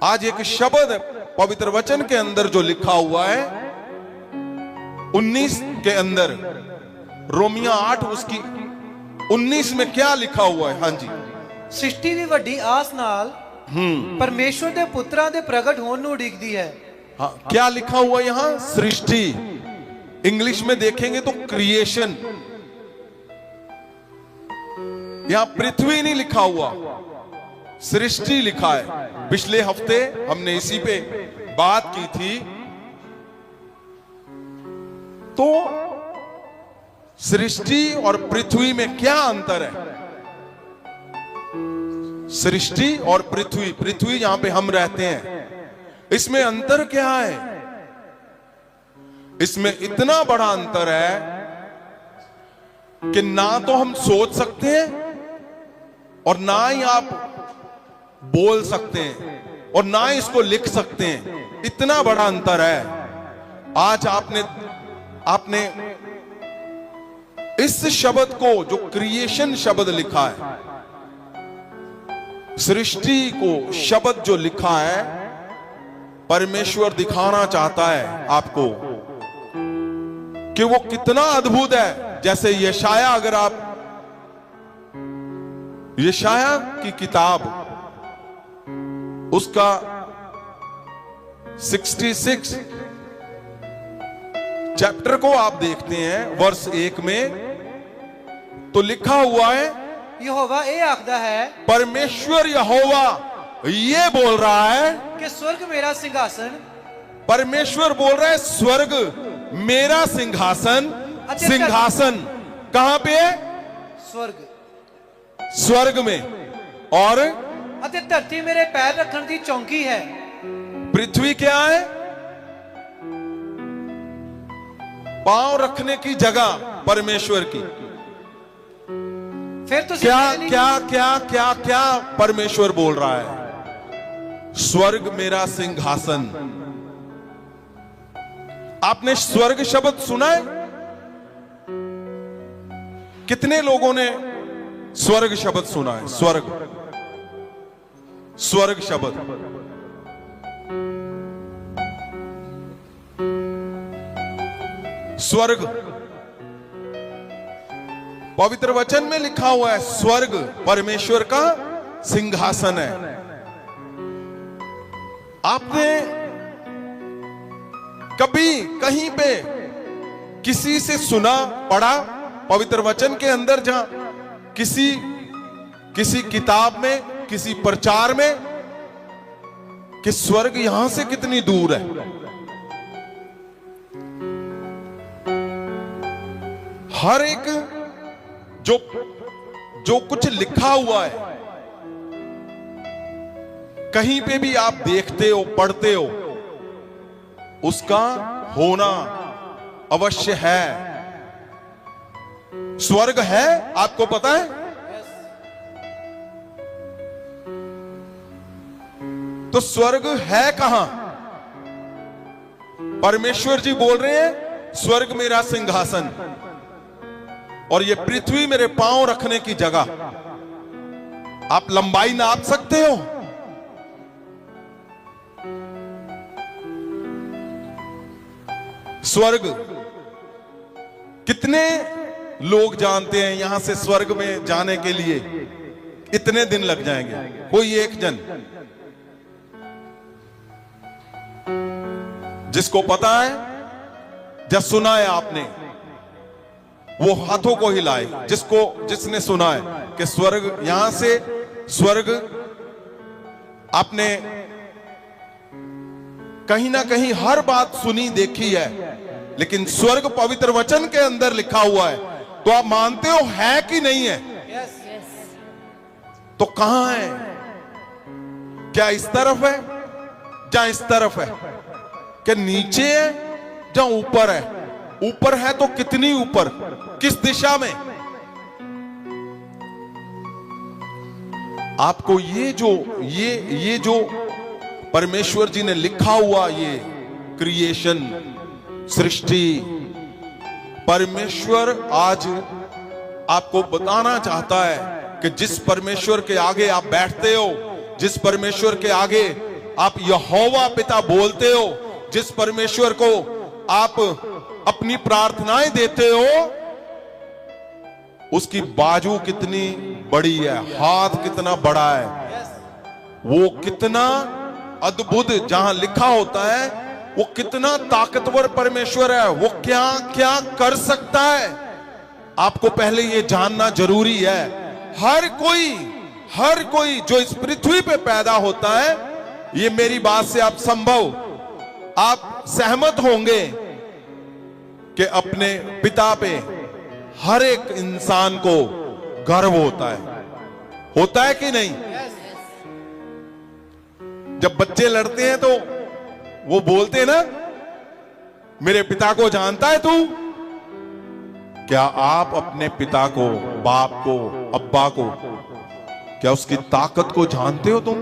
आज एक शब्द पवित्र वचन के अंदर जो लिखा हुआ है 19 के अंदर, रोमिया 8 उसकी 19 में क्या लिखा हुआ है? हाँ जी, सृष्टि भी वड्डी आस नाल परमेश्वर दे पुत्रा दे प्रगट होने ਨੂੰ ਉਡੀਕਦੀ है। हाँ, क्या लिखा हुआ यहां? सृष्टि। इंग्लिश में देखेंगे तो क्रिएशन। यहां पृथ्वी नहीं लिखा हुआ, सृष्टि लिखा है। पिछले हफ्ते हमने इसी पे बात की थी। तो सृष्टि और पृथ्वी में क्या अंतर है? सृष्टि और पृथ्वी, पृथ्वी जहां पे हम रहते हैं, इसमें अंतर क्या है? इसमें इतना बड़ा अंतर है कि ना तो हम सोच सकते हैं और ना ही आप बोल सकते हैं और ना ही इसको लिख सकते हैं। इतना बड़ा अंतर है। आज आपने इस शब्द को, जो क्रिएशन शब्द लिखा है, सृष्टि को शब्द जो लिखा है, परमेश्वर दिखाना चाहता है आपको कि वो कितना अद्भुत है। जैसे यशाया, अगर आप यशाया की किताब उसका 66 चैप्टर को आप देखते हैं, वर्ष 1 में तो लिखा हुआ है, यहोवा ये आखदा है, परमेश्वर यहोवा ये बोल रहा है कि स्वर्ग मेरा सिंहासन। परमेश्वर बोल रहा है स्वर्ग मेरा सिंहासन। सिंहासन कहां पे है? स्वर्ग, स्वर्ग में। और अते धरती मेरे पैर रखने की चौकी है। पृथ्वी क्या है? पांव रखने की जगह परमेश्वर की। फिर तो क्या क्या क्या क्या क्या परमेश्वर बोल रहा है? स्वर्ग मेरा सिंहासन। आपने स्वर्ग शब्द सुना है? कितने लोगों ने स्वर्ग शब्द सुना है? स्वर्ग, स्वर्ग शब्द। स्वर्ग पवित्र वचन में लिखा हुआ है, स्वर्ग परमेश्वर का सिंहासन है। आपने कभी कहीं पे किसी से सुना, पढ़ा पवित्र वचन के अंदर, जहां किसी किताब में, किसी प्रचार में, कि स्वर्ग यहां से कितनी दूर है? हर एक जो कुछ लिखा हुआ है, कहीं पे भी आप देखते हो, पढ़ते हो, उसका होना अवश्य है। स्वर्ग है, आपको पता है? तो स्वर्ग है कहां? परमेश्वर जी बोल रहे हैं स्वर्ग मेरा सिंहासन और ये पृथ्वी मेरे पांव रखने की जगह। आप लंबाई नाप सकते हो? स्वर्ग कितने लोग जानते हैं? यहां से स्वर्ग में जाने के लिए इतने दिन लग जाएंगे। कोई एक जन जिसको पता है, जब सुना है आपने, वो हाथों को हिलाए। जिसने सुना है कि स्वर्ग, यहां से स्वर्ग आपने कहीं ना कहीं हर बात सुनी, देखी है, लेकिन स्वर्ग पवित्र वचन के अंदर लिखा हुआ है, तो आप मानते हो है कि नहीं है? तो कहां है? क्या इस तरफ है, या इस तरफ है? क्या नीचे है, या ऊपर है? ऊपर है तो कितनी ऊपर, किस दिशा में? आपको ये जो परमेश्वर जी ने लिखा हुआ, ये क्रिएशन, सृष्टि, परमेश्वर आज आपको बताना चाहता है कि जिस परमेश्वर के आगे आप बैठते हो, जिस परमेश्वर के आगे आप यहोवा पिता बोलते हो, जिस परमेश्वर को आप अपनी प्रार्थनाएं देते हो, उसकी बाजू कितनी बड़ी है, हाथ कितना बड़ा है, वो कितना अद्भुत, जहां लिखा होता है वो कितना ताकतवर परमेश्वर है, वो क्या क्या कर सकता है। आपको पहले ये जानना जरूरी है। हर कोई जो इस पृथ्वी पे पैदा होता है, ये मेरी बात से आप सहमत होंगे कि अपने पिता पे हर एक इंसान को गर्व होता है कि नहीं? जब बच्चे लड़ते हैं तो वो बोलते हैं ना, मेरे पिता को जानता है तू? क्या आप अपने पिता को, बाप को, अब्बा को, क्या उसकी ताकत को जानते हो तुम?